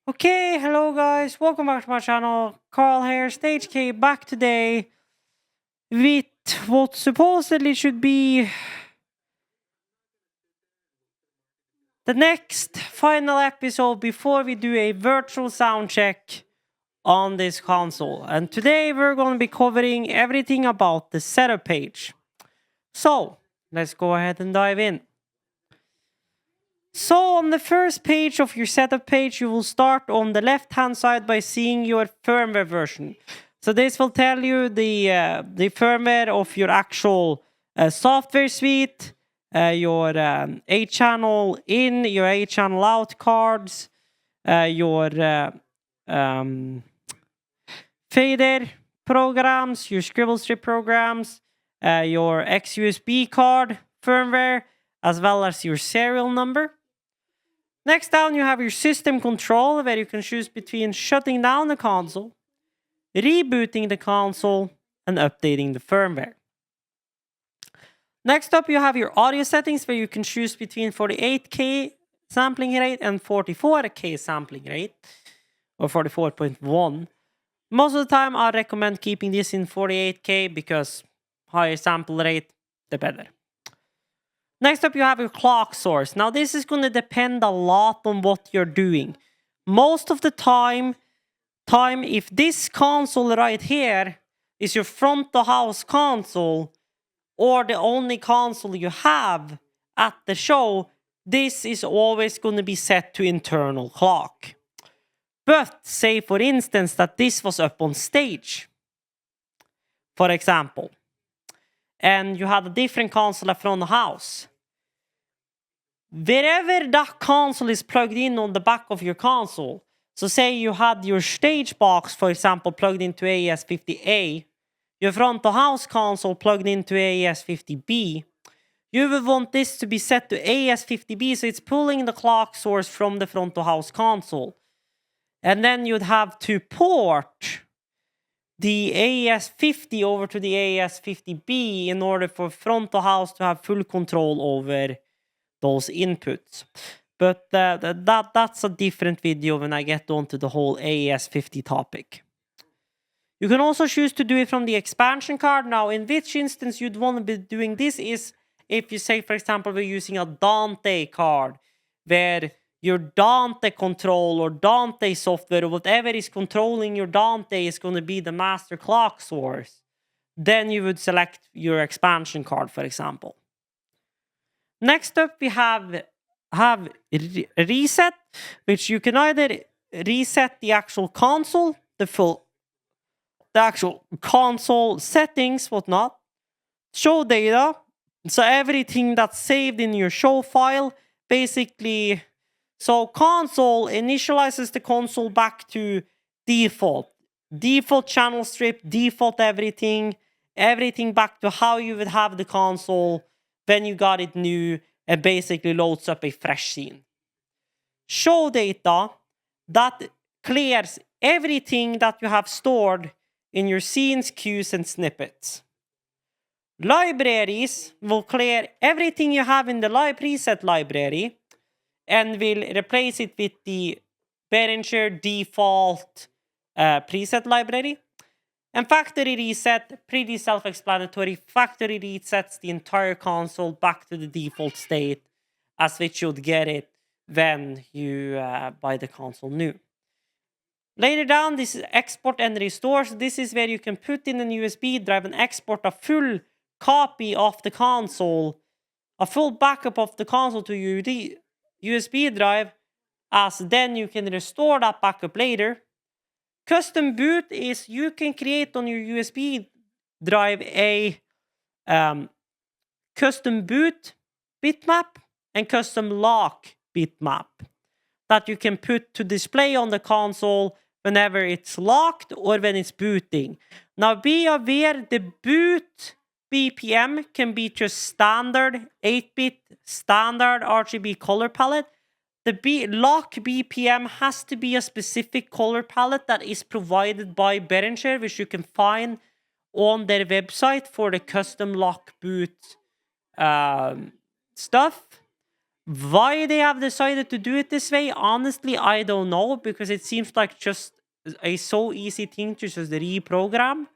Okay, hello guys, welcome back to my channel. Carl here, Stage K, back today with what supposedly should be the next final episode before we do a virtual sound check on this console. And today we're going to be covering everything about the setup page. So, let's go ahead and dive in. So on the first page of your setup page, you will start on the left-hand side by seeing your firmware version. So this will tell you the firmware of your actual software suite, your 8-channel in, your 8-channel out cards, your fader programs, your scribble strip programs, your XUSB card firmware, as well as your serial number. Next down, you have your system control, where you can choose between shutting down the console, rebooting the console, and updating the firmware. Next up, you have your audio settings, where you can choose between 48K sampling rate and 44K sampling rate, or 44.1. Most of the time, I recommend keeping this in 48K because higher sample rate, the better. Next up, you have your clock source. Now, this is going to depend a lot on what you're doing. Most of the time, if this console right here is your front of house console, or the only console you have at the show, this is always going to be set to internal clock. But say, for instance, that this was up on stage, for example, and you had a different console at front of house. Wherever that console is plugged in on the back of your console, so say you had your stage box, for example, plugged into AES50A, your front of house console plugged into AES50B, you will want this to be set to AES50B, so it's pulling the clock source from the front of house console. And then you'd have to port the AES50 over to the AES50B in order for front of house to have full control over those inputs. But that's a different video when I get onto the whole AES50 topic. You can also choose to do it from the expansion card. Now, in which instance you'd want to be doing this is if you say, for example, we're using a Dante card, where your Dante control or Dante software or whatever is controlling your Dante is going to be the master clock source. Then you would select your expansion card, for example. Next up, we have reset, which you can either reset the actual console, the actual console settings, whatnot, show data, so everything that's saved in your show file, basically. So console initializes the console back to default channel strip, default everything back to how you would have the console when you got it new, and basically loads up a fresh scene. Show data, that clears everything that you have stored in your scenes, cues, and snippets. Libraries will clear everything you have in the preset library and will replace it with the Behringer default preset library. And factory reset, pretty self-explanatory. Factory resets the entire console back to the default state as which you'd get it when you buy the console new. Later down, this is export and restore. So this is where you can put in a USB drive and export a full copy of the console, a full backup of the console to your USB drive, as then you can restore that backup later. Custom boot is you can create on your USB drive a custom boot bitmap and custom lock bitmap that you can put to display on the console whenever it's locked or when it's booting. Now be aware, the boot BPM can be just standard 8-bit standard RGB color palette. The lock BPM has to be a specific color palette that is provided by Behringer, which you can find on their website for the custom lock boot stuff. Why they have decided to do it this way, honestly, I don't know, because it seems like just a so easy thing to just reprogram.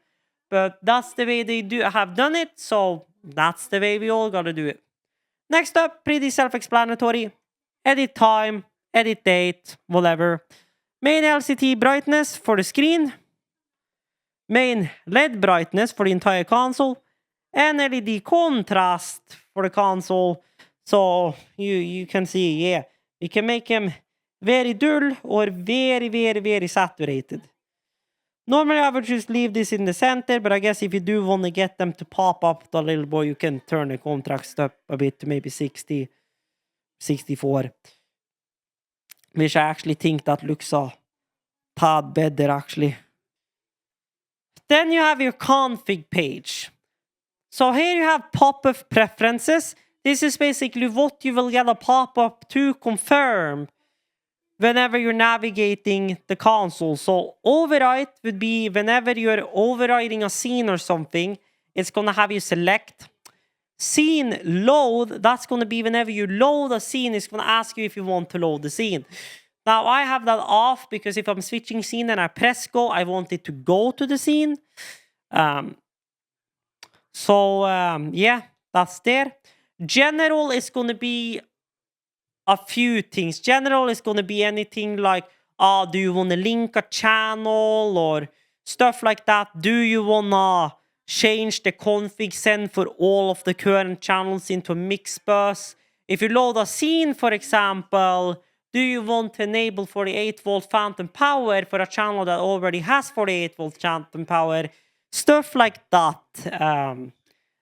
But that's the way they have done it, so that's the way we all gotta do it. Next up, pretty self-explanatory. Edit time, edit date, whatever. Main LCD brightness for the screen. Main LED brightness for the entire console. And LED contrast for the console. So you can see, yeah, you can make them very dull or very, very, very saturated. Normally I would just leave this in the center, but I guess if you do want to get them to pop up a little more, you can turn the contrast up a bit to maybe 60, 64. Which I actually think that looks a tad better actually. Then you have your config page. So here you have pop-up preferences. This is basically what you will get a pop-up to confirm whenever you're navigating the console. So override would be whenever you're overriding a scene or something, it's going to have you select. Scene load, that's going to be whenever you load a scene, it's going to ask you if you want to load the scene. Now I have that off because if I'm switching scene and I press go, I want it to go to the scene. Yeah, that's there. General is going to be a few things. General is going to be anything like, do you want to link a channel or stuff like that? Do you want to change the config send for all of the current channels into a mix bus? If you load a scene, for example, do you want to enable 48-volt phantom power for a channel that already has 48-volt phantom power? Stuff like that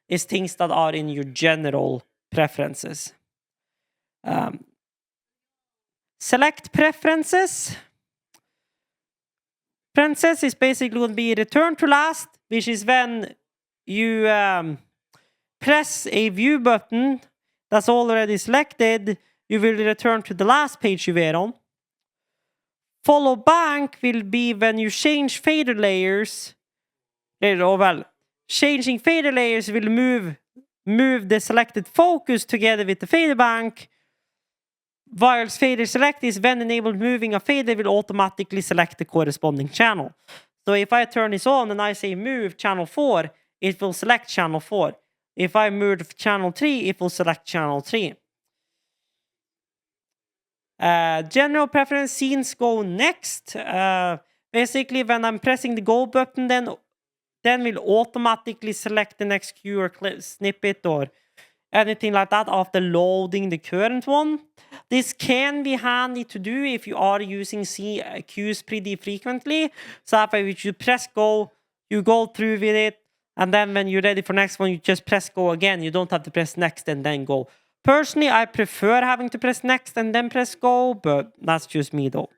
is things that are in your general preferences. Select preferences. Preferences is basically going to be return to last, which is when you press a view button that's already selected, you will return to the last page you were on. Follow bank will be when you change fader layers. Changing fader layers will move the selected focus together with the fader bank. Whilst fader select is when enabled moving a fader will automatically select the corresponding channel. So if I turn this on and I say move channel 4, it will select channel 4. If I move channel 3, it will select channel 3. General preference scenes go next. Basically, when I'm pressing the go button, then will automatically select the next cue or snippet or anything like that after loading the current one. This can be handy to do if you are using cues pretty frequently. So if you press go, you go through with it, and then when you're ready for next one, you just press go again. You don't have to press next and then go. Personally, I prefer having to press next and then press go, but that's just me though.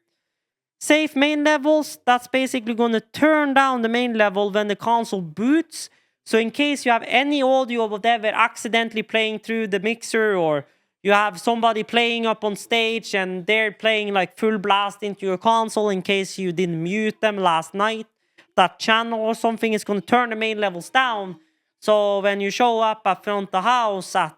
Save main levels, that's basically going to turn down the main level when the console boots. So in case you have any audio or whatever accidentally playing through the mixer, or you have somebody playing up on stage and they're playing like full blast into your console in case you didn't mute them last night, that channel or something is going to turn the main levels down. So when you show up at front the house at,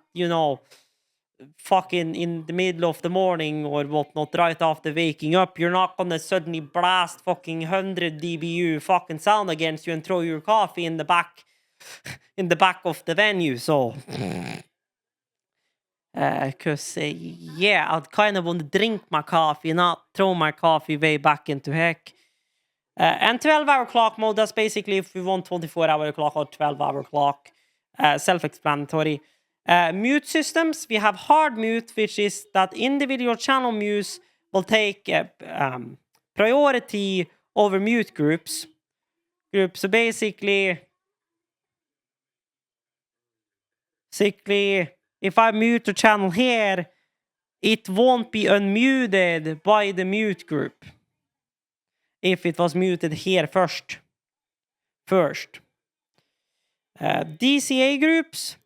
fucking in the middle of the morning or whatnot, right after waking up, you're not gonna suddenly blast fucking 100 dBu fucking sound against you and throw your coffee in the back of the venue. So because yeah, I'd kind of want to drink my coffee, not throw my coffee way back into heck. And 12-hour clock mode, that's basically if we want 24-hour clock or 12-hour clock. Self-explanatory. Mute systems, we have hard mute, which is that individual channel mutes will take priority over mute groups. So basically, if I mute the channel here, it won't be unmuted by the mute group if it was muted here first. DCA groups,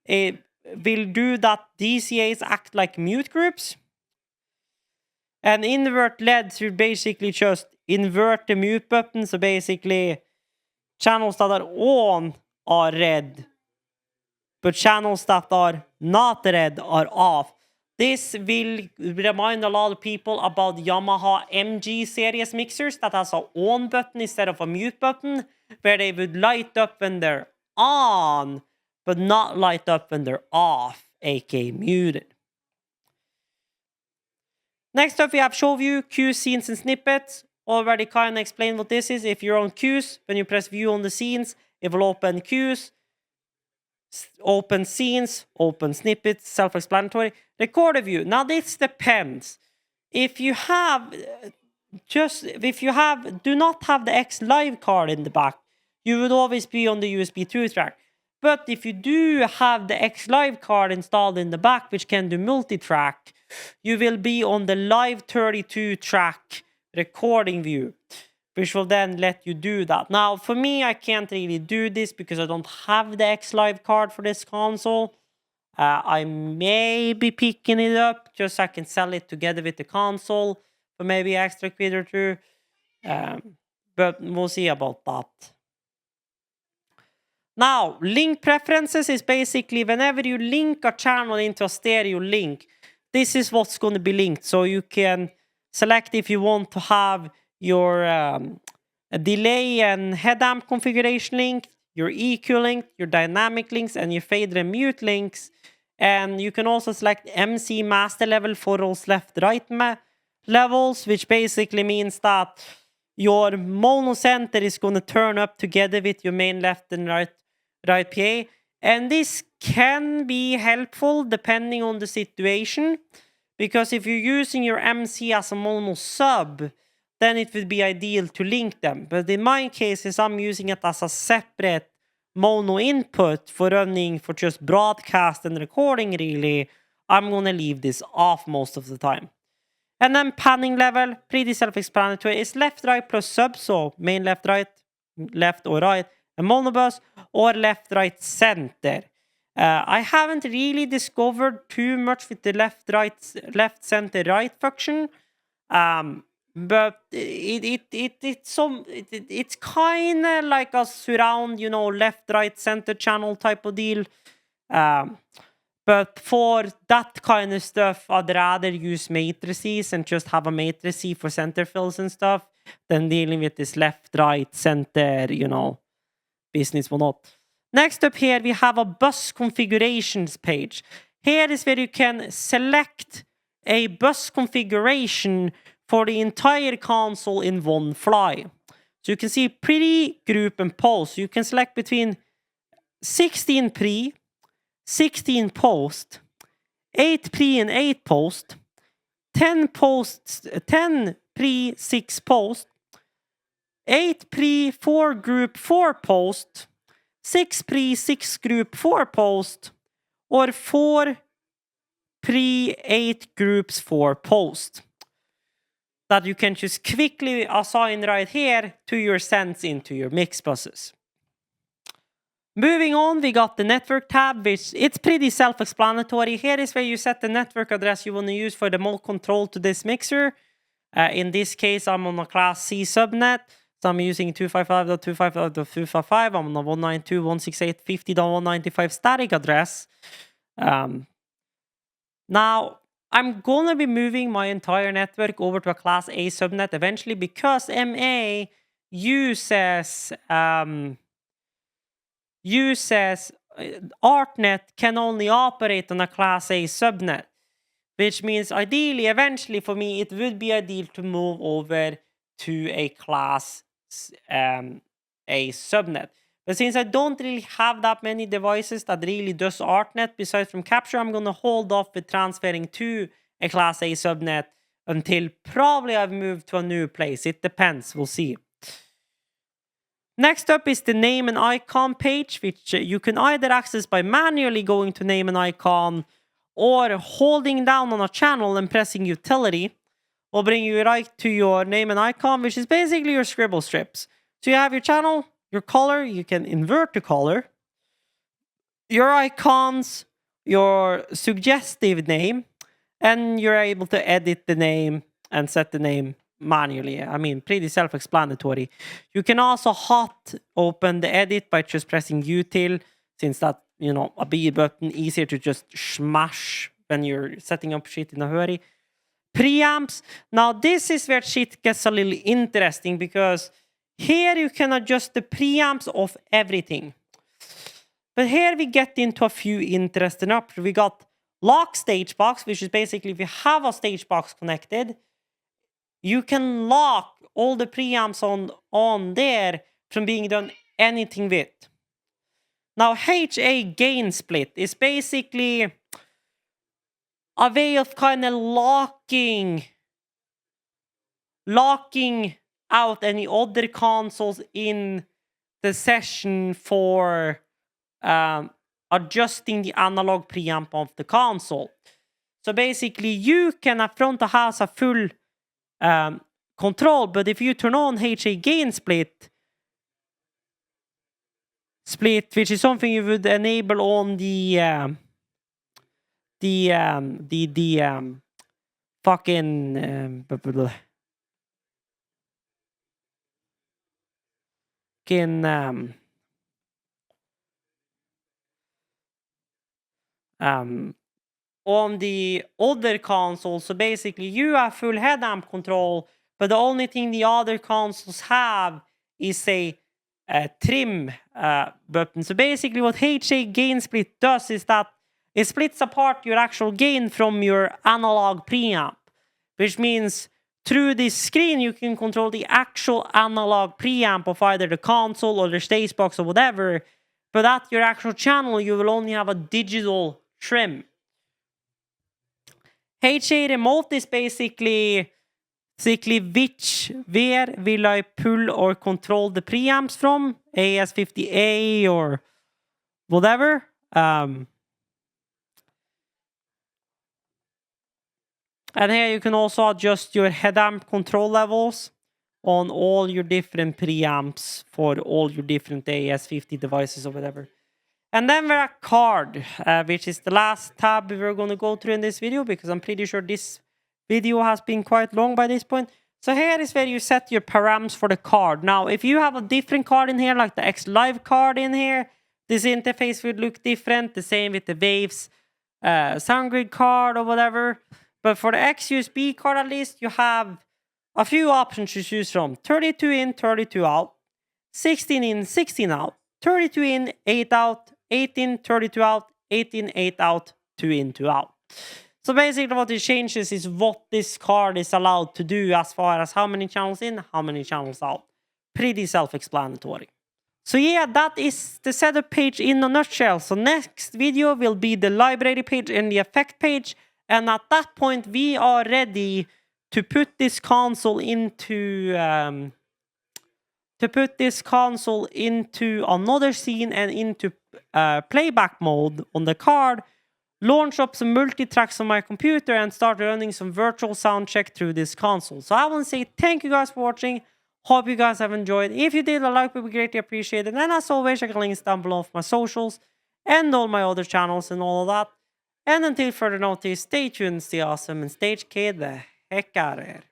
it will do that. DCAs act like mute groups. And invert LEDs will basically just invert the mute button. So basically, channels that are on are red, but channels that are not red are off. This will remind a lot of people about Yamaha MG series mixers that has an on button instead of a mute button, where they would light up when they're on, but not light up when they're off, aka muted. Next up, we have show view, cues, scenes, and snippets. Already kind of explained what this is. If you're on cues, when you press view on the scenes, it will open cues, open scenes, open snippets, self-explanatory. Record a view. Now this depends. If you do not have the X Live card in the back, you would always be on the USB 2 track. But if you do have the X Live card installed in the back, which can do multi-track, you will be on the Live 32 track recording view, which will then let you do that. Now, for me, I can't really do this because I don't have the X Live card for this console. I may be picking it up just so I can sell it together with the console for maybe extra quid or two. But we'll see about that. Now, link preferences is basically whenever you link a channel into a stereo link, this is what's going to be linked. So you can select if you want to have your delay and head amp configuration link, your EQ link, your dynamic links, and your fader and mute links. And you can also select MC master level for those left-right levels, which basically means that your mono center is going to turn up together with your main left and right PA. And this can be helpful depending on the situation, because if you're using your MC as a mono sub, then it would be ideal to link them. But in my case, as I'm using it as a separate mono input for running for just broadcast and recording, really, I'm going to leave this off most of the time. And then panning level, pretty self-explanatory. It's left, right plus sub, so main left, right, left or right, a monobus, or left, right, center. I haven't really discovered too much with the left, center, right function. But it's kind of like a surround, left, right, center channel type of deal. But for that kind of stuff, I'd rather use matrices and just have a matrice for center fills and stuff than dealing with this left, right, center, business or not. Next up here, we have a bus configurations page. Here is where you can select a bus configuration for the entire console in one fly. So you can see pre, group, and post. You can select between 16 pre, 16 post, 8 pre and 8 post, 10 pre, 6 post, 8 pre, 4 group, 4 post, 6 pre, 6 group, 4 post, or 4 pre, 8 groups, 4 post. That you can just quickly assign right here to your sends into your mix buses. Moving on, we got the network tab, which it's pretty self-explanatory. Here is where you set the network address you want to use for the mode control to this mixer. In this case, I'm on a class C subnet. So I'm using 255.255.255. I'm on a 192.168.50.195 static address. Now, I'm going to be moving my entire network over to a class A subnet eventually, because MA uses ArtNet can only operate on a class A subnet, which means ideally, eventually for me, it would be ideal to move over to a class A subnet. But since I don't really have that many devices that really does ArtNet besides from Capture, I'm going to hold off with transferring to a class A subnet until probably I've moved to a new place. It depends. We'll see. Next up is the name and icon page, which you can either access by manually going to name and icon or holding down on a channel and pressing utility will bring you right to your name and icon, which is basically your scribble strips. So you have your channel, your color, you can invert the color, your icons, your suggestive name, and you're able to edit the name and set the name manually. I mean, pretty self-explanatory. You can also hot open the edit by just pressing util, since that, a B button, easier to just smash when you're setting up shit in a hurry. Preamps. Now this is where shit gets a little interesting, because here you can adjust the preamps of everything. But here we get into a few interesting options. We got lock stage box, which is basically if you have a stage box connected, you can lock all the preamps on there from being done anything with. Now HA gain split is basically a way of kind of locking out any other consoles in the session for adjusting the analog preamp of the console. So basically you can up front the house a full control, but if you turn on HA gain split, which is something you would enable on the on the other console. So basically you have full head amp control, but the only thing the other consoles have is a trim button. So basically what HA gain split does is that it splits apart your actual gain from your analog preamp, which means through this screen you can control the actual analog preamp of either the console or the stage box or whatever, but at your actual channel you will only have a digital trim. HA remote is basically where will I pull or control the preamps from, AS50A or whatever. And here you can also adjust your head amp control levels on all your different preamps for all your different AS50 devices or whatever. And then we're at card, which is the last tab we're going to go through in this video, because I'm pretty sure this video has been quite long by this point. So here is where you set your params for the card. Now, if you have a different card in here, like the X-Live card in here, this interface would look different. The same with the Waves SoundGrid card or whatever. But for the X-USB card at least, you have a few options to choose from. 32 in, 32 out. 16 in, 16 out. 32 in, 8 out. 18, 32 out. 18, 8 out. 2 in, 2 out. So basically what it changes is what this card is allowed to do as far as how many channels in, how many channels out. Pretty self-explanatory. So yeah, that is the setup page in a nutshell. So next video will be the library page and the effect page. And at that point, we are ready to put this console into another scene and into playback mode on the card, launch up some multi-tracks on my computer, and start running some virtual sound check through this console. So I want to say thank you guys for watching. Hope you guys have enjoyed. If you did, a like would be greatly appreciated. And as always, check the links down below for my socials and all my other channels and all of that. And until further notice, stay tuned, stay awesome, and stage K the heck out of here.